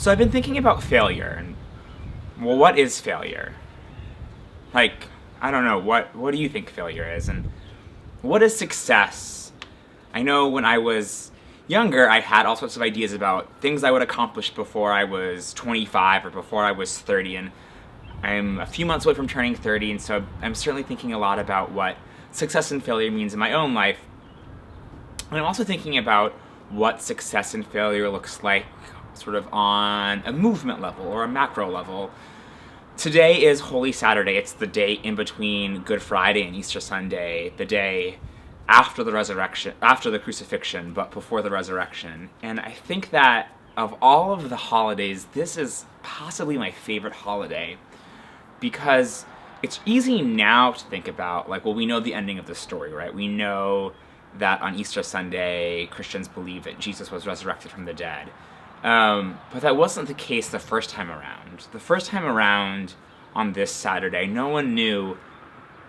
So I've been thinking about failure, and well, what is failure? Like, I don't know, what do you think failure is, and what is success? I know when I was younger, I had all sorts of ideas about things I would accomplish before I was 25 or before I was 30, and I'm a few months away from turning 30, and so I'm certainly thinking a lot about what success and failure means in my own life. And I'm also thinking about what success and failure looks like sort of on a movement level or a macro level. Today is Holy Saturday. It's the day in between Good Friday and Easter Sunday, the day after the resurrection, after the crucifixion, but before the resurrection. And I think that of all of the holidays, this is possibly my favorite holiday because it's easy now to think about, like, well, we know the ending of the story, right? We know that on Easter Sunday, Christians believe that Jesus was resurrected from the dead. But that wasn't the case the first time around. The first time around on this Saturday, no one knew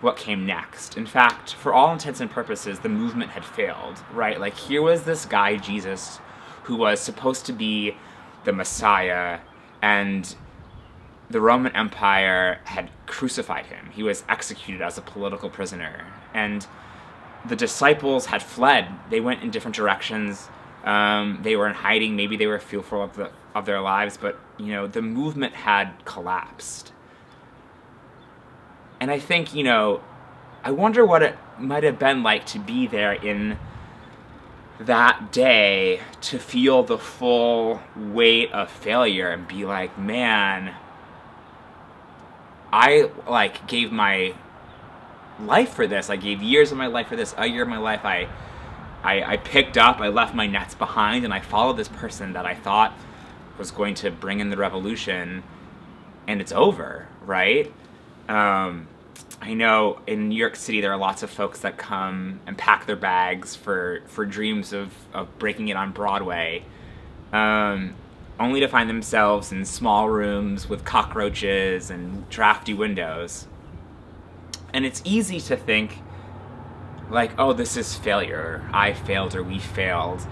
what came next. In fact, for all intents and purposes, the movement had failed, right? Like, here was this guy, Jesus, who was supposed to be the Messiah, and the Roman Empire had crucified him. He was executed as a political prisoner. And the disciples had fled. They went in different directions. They were in hiding. Maybe they were fearful of their lives, but the movement had collapsed. And I think I wonder what it might have been like to be there in that day, to feel the full weight of failure and be like, man, I gave my life for this. I gave years of my life for this. A year of my life, I picked up, I left my nets behind, and I followed this person that I thought was going to bring in the revolution, and it's over, right? I know in New York City there are lots of folks that come and pack their bags for dreams of breaking it on Broadway, only to find themselves in small rooms with cockroaches and drafty windows. And it's easy to think, like, oh, this is failure. I failed, or we failed.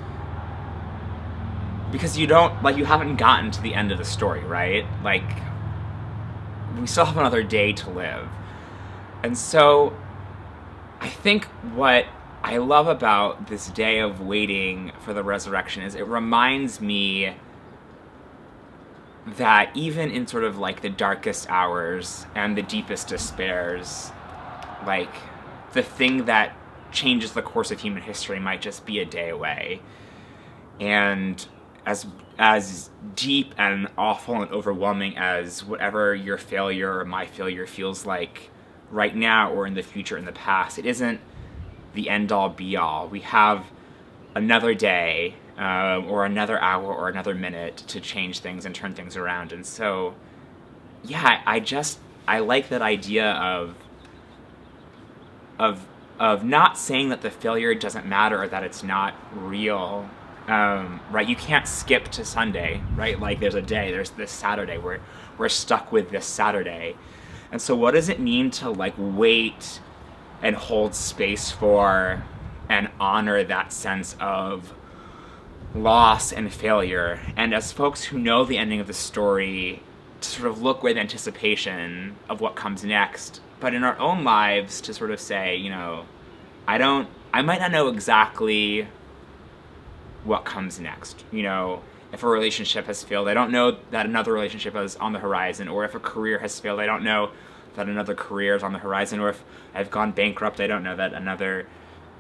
Because you haven't gotten to the end of the story, right? Like, we still have another day to live. And so, I think what I love about this day of waiting for the resurrection is it reminds me that even in sort of like the darkest hours and the deepest despairs, like, the thing that changes the course of human history might just be a day away. And as deep and awful and overwhelming as whatever your failure or my failure feels like right now or in the future, in the past, it isn't the end-all be-all. We have another day or another hour or another minute to change things and turn things around. And so, yeah, I like that idea of not saying that the failure doesn't matter or that it's not real, right? You can't skip to Sunday, right? Like, there's a day, there's this Saturday, we're stuck with this Saturday. And so what does it mean to, like, wait and hold space for and honor that sense of loss and failure? And as folks who know the ending of the story, to sort of look with anticipation of what comes next, but in our own lives to sort of say, I might not know exactly what comes next. If a relationship has failed, I don't know that another relationship is on the horizon, or if a career has failed, I don't know that another career is on the horizon, or if I've gone bankrupt, I don't know that another,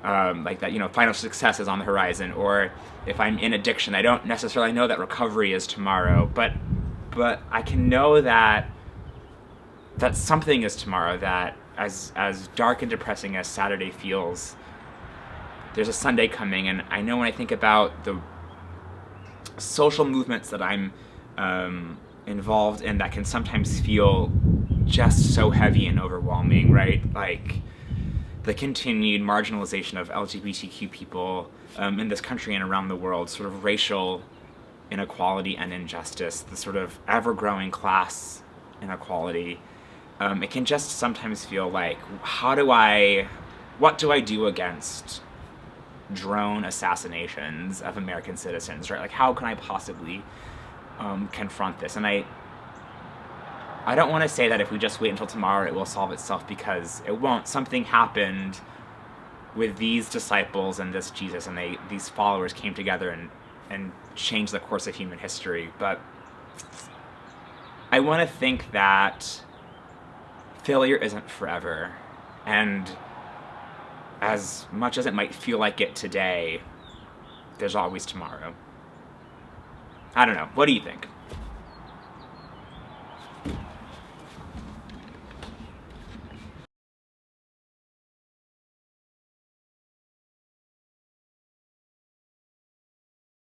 final success is on the horizon, or if I'm in addiction, I don't necessarily know that recovery is tomorrow, but I can know that something is tomorrow, that as dark and depressing as Saturday feels, there's a Sunday coming. And I know when I think about the social movements that I'm involved in that can sometimes feel just so heavy and overwhelming, right? Like the continued marginalization of LGBTQ people in this country and around the world, sort of racial inequality and injustice, the sort of ever-growing class inequality, it can just sometimes feel like, what do I do against drone assassinations of American citizens, right? Like, how can I possibly confront this. And I don't want to say that if we just wait until tomorrow it will solve itself, because it won't. Something happened with these disciples and this Jesus, and these followers came together and changed the course of human history. But I want to think that failure isn't forever, and as much as it might feel like it today, there's always tomorrow. I don't know. What do you think?